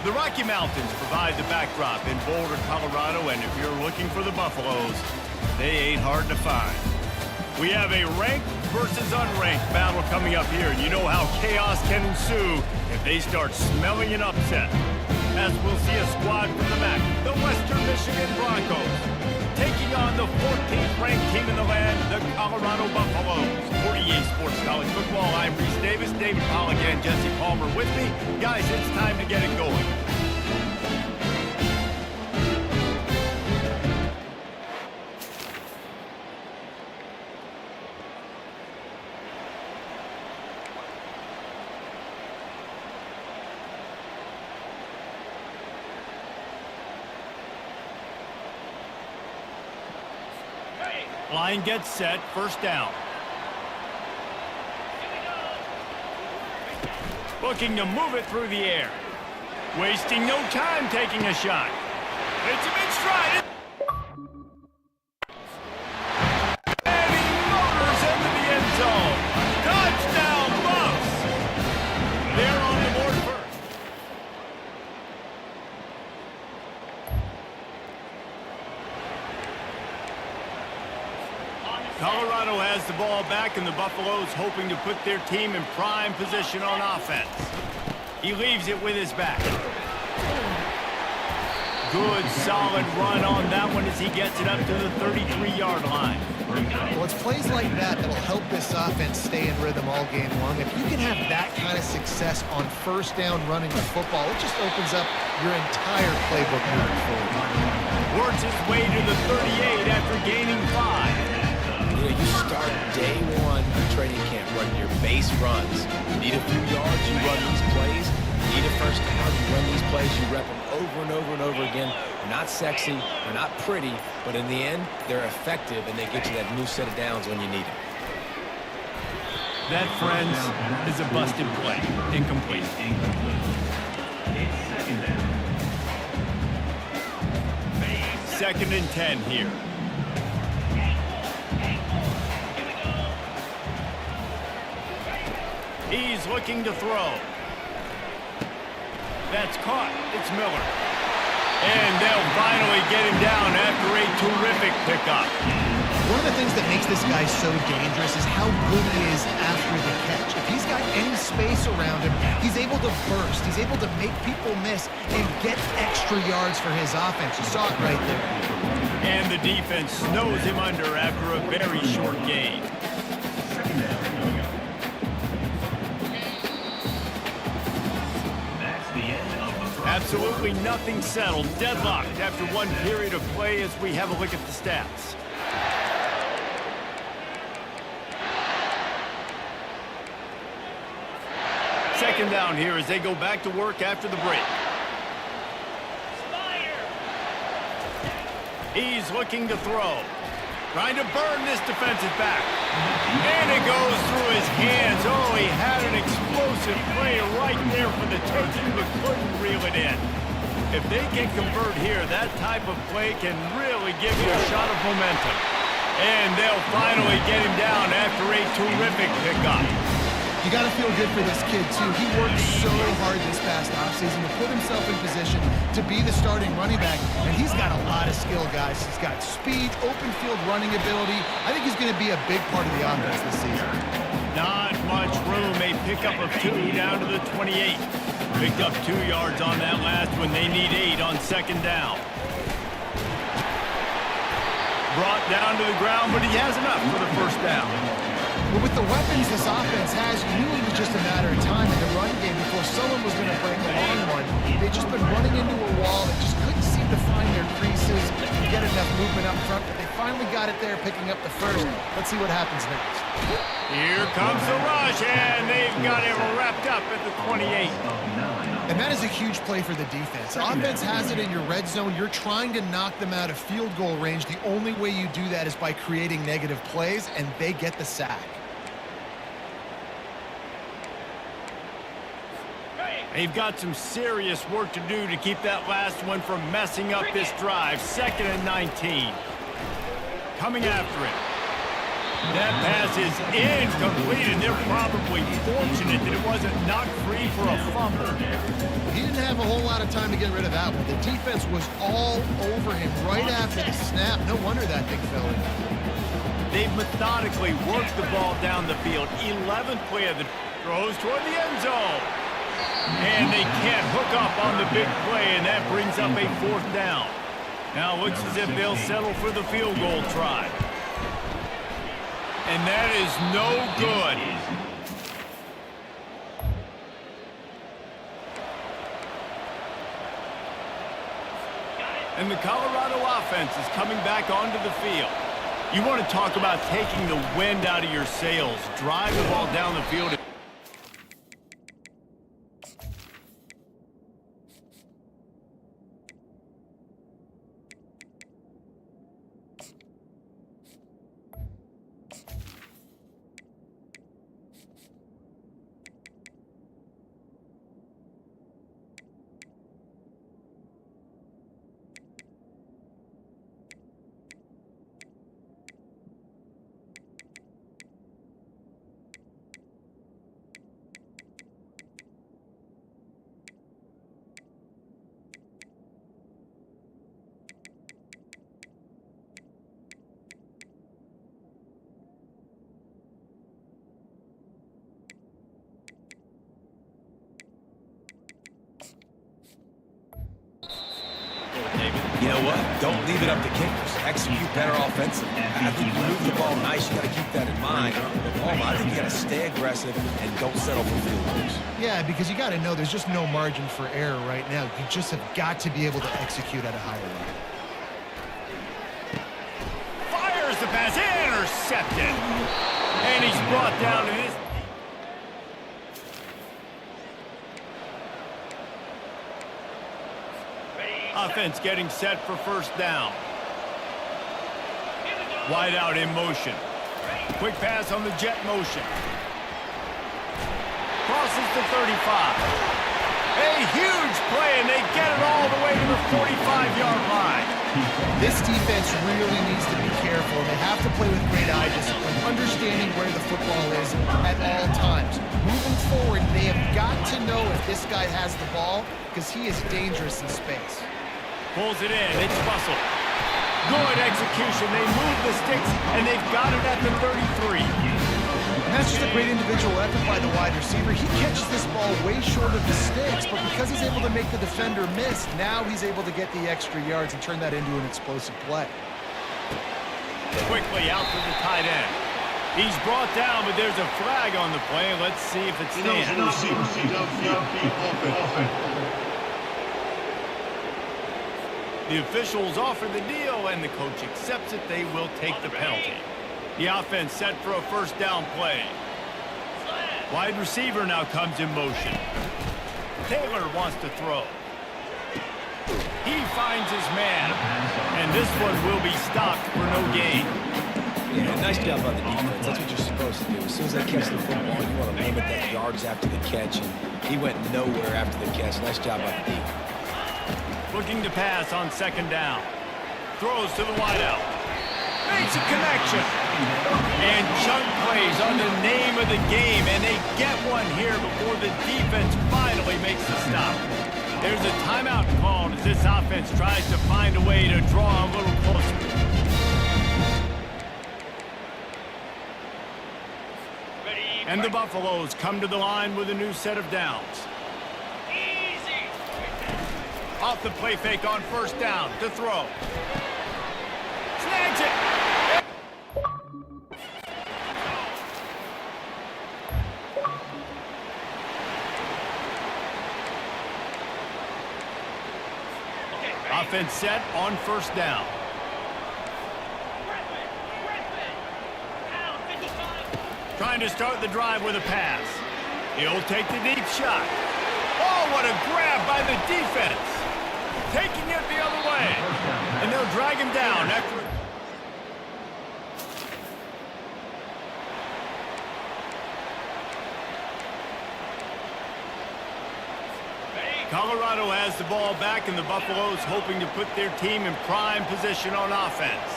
The Rocky Mountains provide the backdrop in Boulder, Colorado, and if you're looking for the Buffaloes, they ain't hard to find. We have a ranked versus unranked battle coming up here, and you know how chaos can ensue if they start smelling an upset. As we'll see a squad from the MAC, the Western Michigan Broncos, taking on the 14th ranked team in the land, the Colorado Buffaloes. 48 Sports College Football, I'm Reese Davis, David Pollock and Jesse Palmer with me. Guys, it's time to get it going. Line gets set, first down. Looking to move it through the air. Wasting no time taking a shot. It's him in stride. And he motors into the end zone. Touchdown, Buffs! They're on the board first. Colorado has the ball back, and the Buffaloes hoping to put their team in prime position on offense. He leaves it with his back. Good, solid run on that one as he gets it up to the 33-yard line. Well, it's plays like that that'll help this offense stay in rhythm all game long. If you can have that kind of success on first down running the football, it just opens up your entire playbook moving forward. Works his way to the 38 after gaining 5. You start day one of training camp running your base runs. Need a few yards, you run these plays. Need a first down, you run these plays. You rep them over and over and over again. They're not sexy, they're not pretty, but in the end, they're effective, and they get you that new set of downs when you need it. That, friends, is a busted play. Incomplete. Second and 10 here. He's looking to throw. That's caught. It's Miller. And they'll finally get him down after a terrific pickup. One of the things that makes this guy so dangerous is how good he is after the catch. If he's got any space around him, he's able to burst. He's able to make people miss and get extra yards for his offense. You saw it right there. And the defense snows him under after a very short gain. Absolutely nothing settled. Deadlocked after one period of play as we have a look at the stats. Second down here as they go back to work after the break. He's looking to throw. Trying to burn this defensive back. And it goes through his hands. Oh, he had an explosive play right there for the taking, but couldn't reel it in. If they can convert here, that type of play can really give you a shot of momentum. And they'll finally get him down after a terrific pickup. You got to feel good for this kid, too. He worked so hard this past offseason to put himself in position to be the starting running back, and he's got a lot of skill, guys. He's got speed, open field running ability. I think he's going to be a big part of the offense this season. Not much room. A pickup of 2 down to the 28. Picked up 2 yards on that last one. They need 8 on second down. Brought down to the ground, but he has enough for the first down. Well, with the weapons this offense has, you knew it was just a matter of time in the run game before someone was going to break a long one. They've just been running into a wall. They just couldn't seem to find their creases, get enough movement up front, but they finally got it there, picking up the first. Let's see what happens next. Here comes the rush, and they've got it wrapped up at the 28. And that is a huge play for the defense. Offense has it in your red zone. You're trying to knock them out of field goal range. The only way you do that is by creating negative plays, and they get the sack. They've got some serious work to do to keep that last one from messing up this drive. Second and 19. Coming after it. That pass is incomplete, and they're probably fortunate that it wasn't knocked free for a fumble. He didn't have a whole lot of time to get rid of that one. The defense was all over him right after the snap. No wonder that thing fell in. They've methodically worked the ball down the field. 11th play of the throws toward the end zone. And they can't hook up on the big play, and that brings up a 4th down. Now it looks as if they'll settle for the field goal try. And that is no good. And the Colorado offense is coming back onto the field. You want to talk about taking the wind out of your sails. Drive the ball down the field. You know what? Don't leave it up to kickers. Execute better offensively. I think you move the ball nice. You got to keep that in mind. But I think you got to stay aggressive and don't settle for field goals. Yeah, because you got to know there's just no margin for error right now. You just have got to be able to execute at a higher level. Fires the pass, intercepted. And he's brought down in his... Offense getting set for 1st down. Wide out in motion. Quick pass on the jet motion. Crosses the 35. A huge play, and they get it all the way to the 45-yard line. This defense really needs to be careful. They have to play with great eye discipline, understanding where the football is at all times. Moving forward, they have got to know if this guy has the ball, because he is dangerous in space. Pulls it in. It's Russell. Good execution. They move the sticks, and they've got it at the 33. And that's just a great individual effort by the wide receiver. He catches this ball way short of the sticks, but because he's able to make the defender miss, now he's able to get the extra yards and turn that into an explosive play. Quickly out to the tight end. He's brought down, but there's a flag on the play. Let's see if it stands. The officials offer the deal, and the coach accepts it. They will take the penalty. The offense set for a 1st down play. Wide receiver now comes in motion. Taylor wants to throw. He finds his man, and this one will be stopped for no gain. Yeah, nice job by the defense. That's what you're supposed to do. As soon as they catch the football, you want to limit that yards after the catch, and he went nowhere after the catch. Nice job by the defense. Looking to pass on 2nd down. Throws to the wideout. Makes a connection. And chunk plays on the name of the game, and they get one here before the defense finally makes the stop. There's a timeout called as this offense tries to find a way to draw a little closer. And the Buffaloes come to the line with a new set of downs. Off the play fake on 1st down to throw. Snags it. Offense set on 1st down. Trying to start the drive with a pass. He'll take the deep shot. Oh, what a grab by the defense. Taking it the other way. And they'll drag him down after... Colorado has the ball back, and the Buffaloes hoping to put their team in prime position on offense.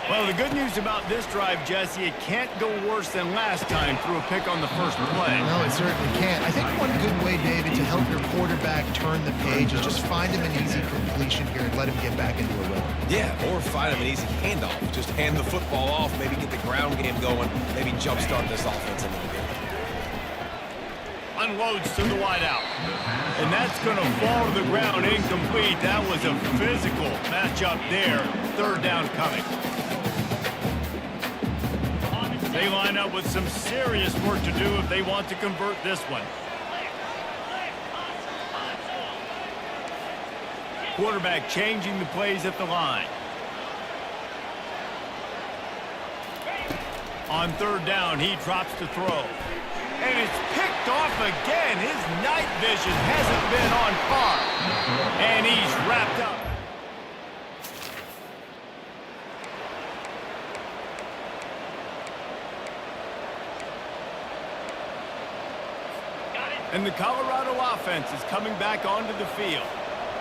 Well, the good news about this drive, Jesse, it can't go worse than last time through a pick on the first play. No, it certainly can't. I think one good way, David, to help your quarterback turn the page is just find him an easy completion here and let him get back into a rhythm. Yeah, or find him an easy handoff. Just hand the football off, maybe get the ground game going, maybe jumpstart this offense a little bit. Unloads to the wideout. And that's going to fall to the ground incomplete. That was a physical matchup there. Third down coming. They line up with some serious work to do if they want to convert this one. Quarterback changing the plays at the line. On third down, he drops to throw. And it's picked off again. His night vision hasn't been on par. And he's wrapped up. And the Colorado offense is coming back onto the field.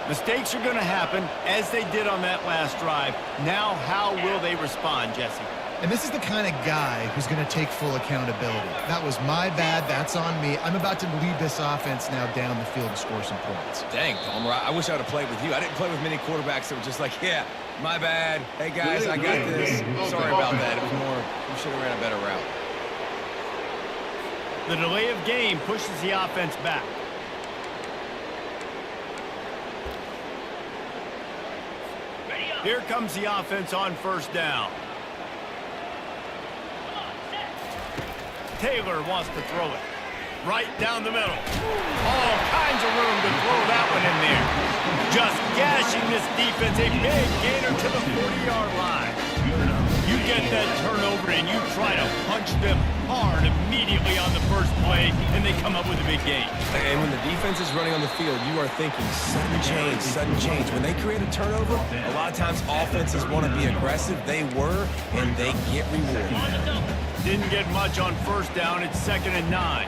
Mistakes are going to happen, as they did on that last drive. Now, how will they respond, Jesse? And this is the kind of guy who's going to take full accountability. That was my bad. That's on me. I'm about to lead this offense now down the field to score some points. Dang, Palmer, I wish I would have played with you. I didn't play with many quarterbacks that were just like, yeah, my bad. Hey, guys, I got this. Sorry about that. It was more, we should have ran a better route. The delay of game pushes the offense back. Here comes the offense on first down. Taylor wants to throw it. Right down the middle. All kinds of room to throw that one in there. Just gashing this defense. A big gainer to the 40-yard line. You get that turnover and you try to punch them hard immediately on the first play, and they come up with a big gain. And when the defense is running on the field, you are thinking sudden change, sudden change. When they create a turnover, a lot of times offenses want to be aggressive. They were, and they get rewarded. Didn't get much on first down. It's 2nd and 9.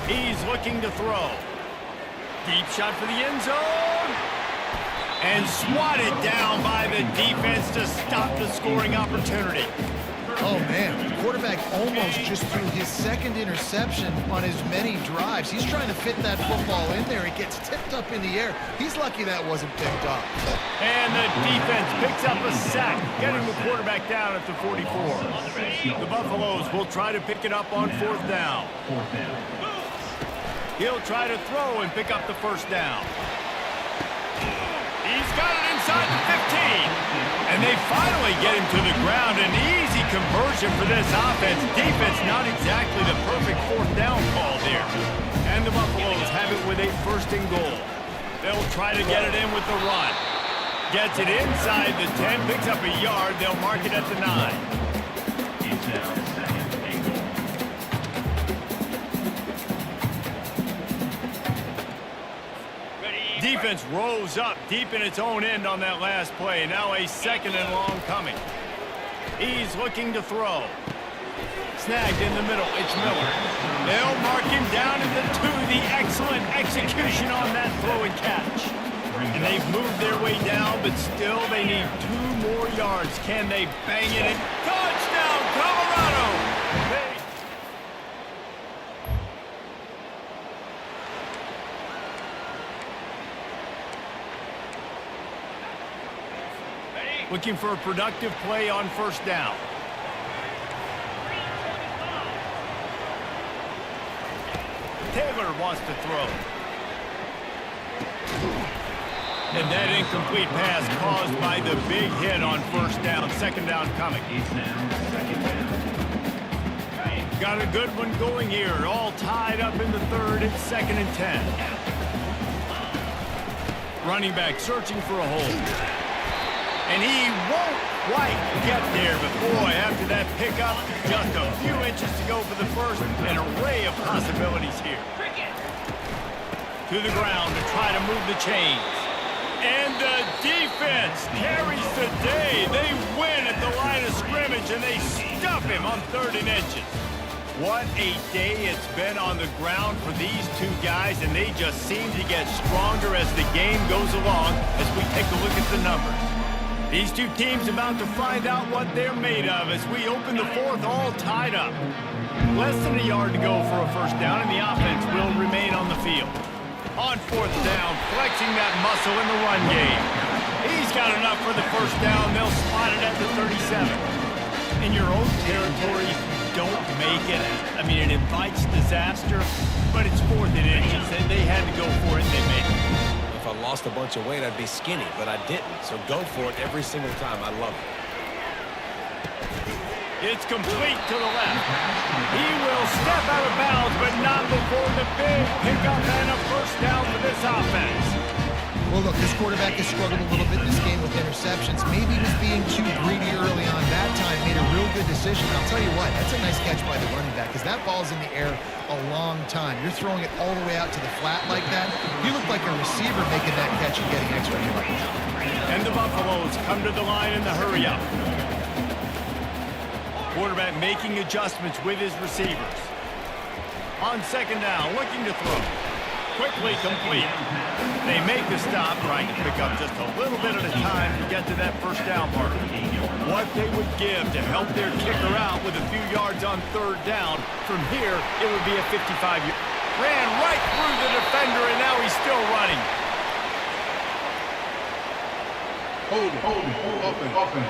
He's looking to throw. Deep shot for the end zone. And swatted down by the defense to stop the scoring opportunity. Oh, man. The quarterback almost just threw his second interception on as many drives. He's trying to fit that football in there. It gets tipped up in the air. He's lucky that wasn't picked up. And the defense picks up a sack, getting the quarterback down at the 44. The Buffaloes will try to pick it up on fourth down. He'll try to throw and pick up the first down. He's got it inside the 15. And they finally get him to the ground. An easy conversion for this offense. Defense not exactly the perfect fourth down call there. And the Buffaloes have it with a 1st and goal. They'll try to get it in with the run. Gets it inside the 10, picks up a yard. They'll mark it at the 9. Defense rose up deep in its own end on that last play. Now a 2nd and long coming. He's looking to throw. Snagged in the middle. It's Miller. They'll mark him down at the 2. The excellent execution on that throw and catch. And they've moved their way down, but still they need 2 more yards. Can they bang it in? Touchdown, Colorado! Looking for a productive play on first down. Taylor wants to throw. And that incomplete pass caused by the big hit on first down. 2nd down coming. Got a good one going here. All tied up in the 3rd. It's 2nd and 10. Running back searching for a hole. And he won't quite get there, but boy, after that pickup, just a few inches to go for the first. An array of possibilities here. To the ground to try to move the chains. And the defense carries the day. They win at the line of scrimmage, and they stuff him on 3rd and inches. What a day it's been on the ground for these 2 guys, and they just seem to get stronger as the game goes along as we take a look at the numbers. These two teams about to find out what they're made of as we open the fourth all tied up. Less than a yard to go for a first down, and the offense will remain on the field. On fourth down, flexing that muscle in the run game. He's got enough for the first down. They'll spot it at the 37. In your own territory, don't make it. I mean, it invites disaster, but it's 4th and inches, and they had to go for it, and they made it. If I lost a bunch of weight, I'd be skinny, but I didn't. So go for it every single time. I love it. It's complete to the left. He will step out of bounds, but not before the big pickup and a first down for this offense. Well, look, this quarterback has struggled a little bit in this game with interceptions. Maybe he was being too greedy early on. That time made a real good decision. I'll tell you what, that's a nice catch by the running back because that ball's in the air a long time. You're throwing it all the way out to the flat like that. You look like a receiver making that catch and getting extra yards. And the Buffaloes come to the line in the hurry-up. Quarterback making adjustments with his receivers. On second down, looking to throw. Quickly complete. They make the stop, trying to pick up just a little bit at a time to get to that first down mark. What they would give to help their kicker out with a few yards on third down. From here, it would be a 55-yard. Ran right through the defender, and now he's still running. Open.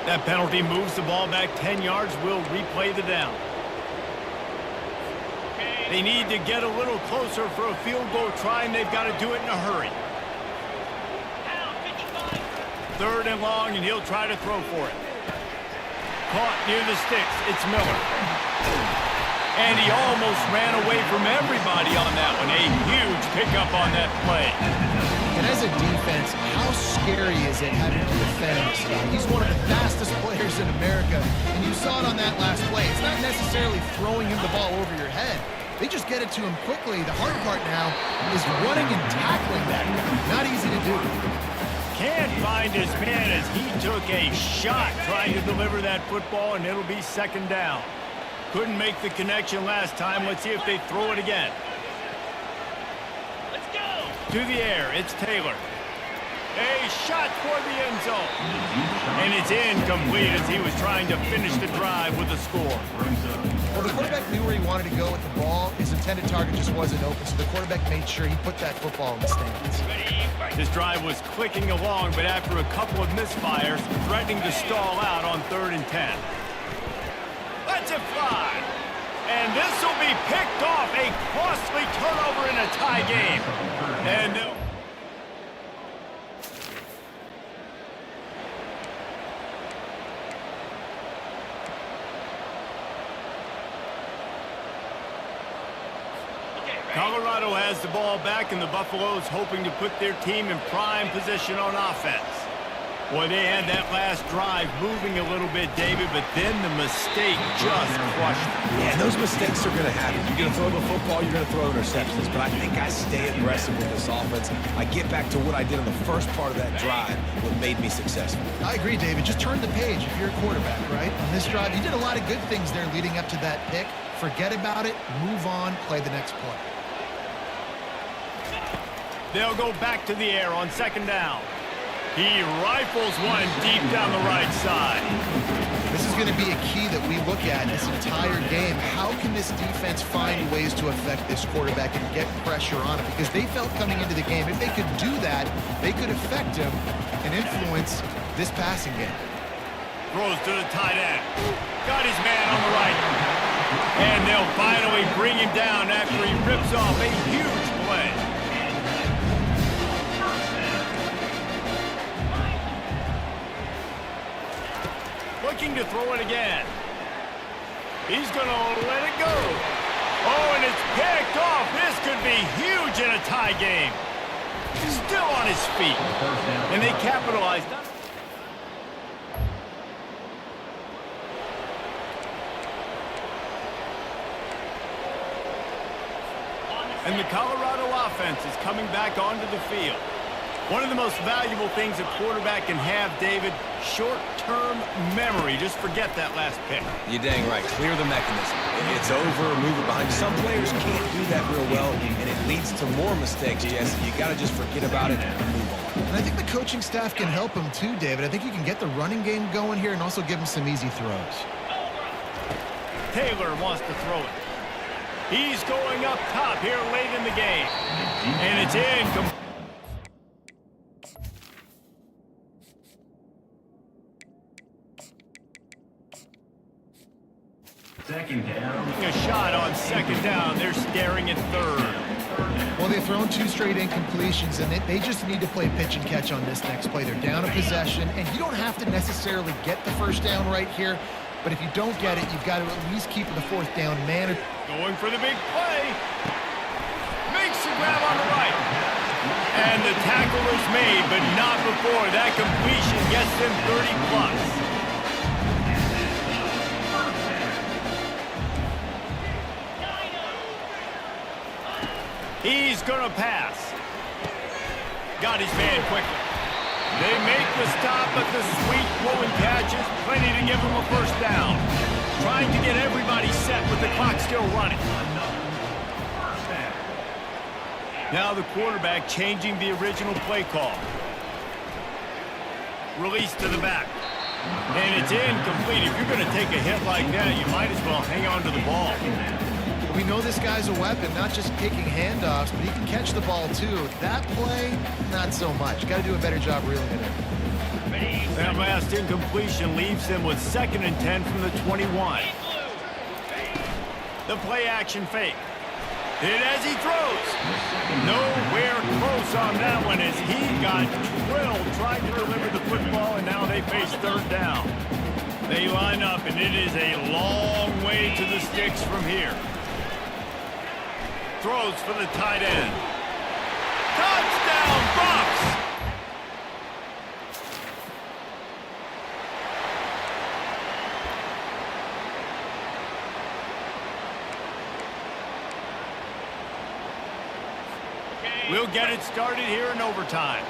That penalty moves the ball back 10 yards. We'll replay the down. They need to get a little closer for a field goal try, and they've got to do it in a hurry. 3rd and long, and he'll try to throw for it. Caught near the sticks. It's Miller. And he almost ran away from everybody on that one. A huge pickup on that play. And as a defense, how scary is it having to defend this guy? He's one of the fastest players in America, and you saw it on that last play. It's not necessarily throwing him the ball over your head. They just get it to him quickly. The hard part now is running and tackling that guy. Not easy to do. Can't find his man as he took a shot trying to deliver that football, and it'll be second down. Couldn't make the connection last time. Let's see if they throw it again. Let's go! To the air, it's Taylor. A shot toward the end zone. And it's incomplete as he was trying to finish the drive with a score. Well, the quarterback knew where he wanted to go with the ball. His intended target just wasn't open, so the quarterback made sure he put that football in the stands. This drive was clicking along, but after a couple of misfires, threatening to stall out on 3rd and 10. Let's it fly. And this will be picked off. A costly turnover in a tie game. And Colorado has the ball back, and the Buffaloes hoping to put their team in prime position on offense. Boy, they had that last drive moving a little bit, David, but then the mistake just crushed them. Yeah, those mistakes are going to happen. You're going to throw the football, you're going to throw interceptions, but I think I stay aggressive with this offense. I get back to what I did in the first part of that drive, what made me successful. I agree, David. Just turn the page if you're a quarterback, right? On this drive, you did a lot of good things there leading up to that pick. Forget about it, move on, play the next play. They'll go back to the air on second down. He rifles one deep down the right side. This is going to be a key that we look at this entire game. How can this defense find ways to affect this quarterback and get pressure on him? Because they felt coming into the game, if they could do that, they could affect him and influence this passing game. Throws to the tight end. Got his man on the right. And they'll finally bring him down after he rips off a huge play. Looking to throw it again. He's going to let it go. Oh, and it's picked off. This could be huge in a tie game. Still on his feet. And they capitalized. And the Colorado offense is coming back onto the field. One of the most valuable things a quarterback can have, David, short-term memory. Just forget that last pick. You're dang right. Clear the mechanism. It's over, move it behind. Some players can't do that real well, and it leads to more mistakes, Jesse. You got to just forget about it and move on. And I think the coaching staff can help him too, David. I think you can get the running game going here and also give him some easy throws. Taylor wants to throw it. He's going up top here late in the game. And it's in. Second down. A shot on second down. They're staring at third. Well, they've thrown 2 straight incompletions, and they just need to play pitch and catch on this next play. They're down a possession, and you don't have to necessarily get the first down right here, but if you don't get it, you've got to at least keep the 4th down man. Going for the big play. Makes the grab on the right. And the tackle is made, but not before. That completion gets them 30+. He's going to pass. Got his man quickly. They make the stop, but the sweet flowing catch is plenty to give him a first down. Trying to get everybody set with the clock still running. Now the quarterback changing the original play call. Release to the back. And it's incomplete. If you're going to take a hit like that, you might as well hang on to the ball. We know this guy's a weapon, not just kicking handoffs, but he can catch the ball too. That play, not so much. Got to do a better job reeling it in. That last incompletion leaves them with 2nd and 10 from the 21. The play action fake. Hit as he throws. Nowhere close on that one as he got drilled trying to deliver the football, and now they face 3rd down. They line up, and it is a long way to the sticks from here. Throws for the tight end. Touchdown, Bucs! We'll get it started here in overtime.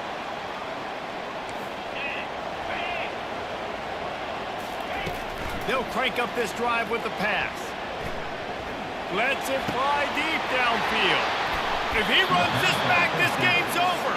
They'll crank up this drive with the pass. Lets it fly deep downfield. If he runs this back, this game's over.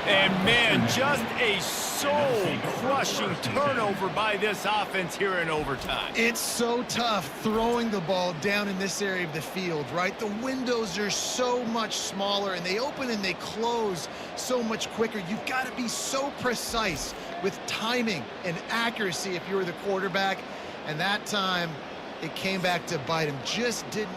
And man, just a soul-crushing turnover by this offense here in overtime. It's so tough throwing the ball down in this area of the field, right? The windows are so much smaller, and they open and they close so much quicker. You've got to be so precise with timing and accuracy if you're the quarterback. And that time, it came back to bite him. Just didn't.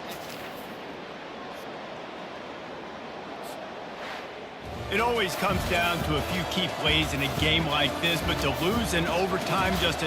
It always comes down to a few key plays in a game like this, but to lose in overtime just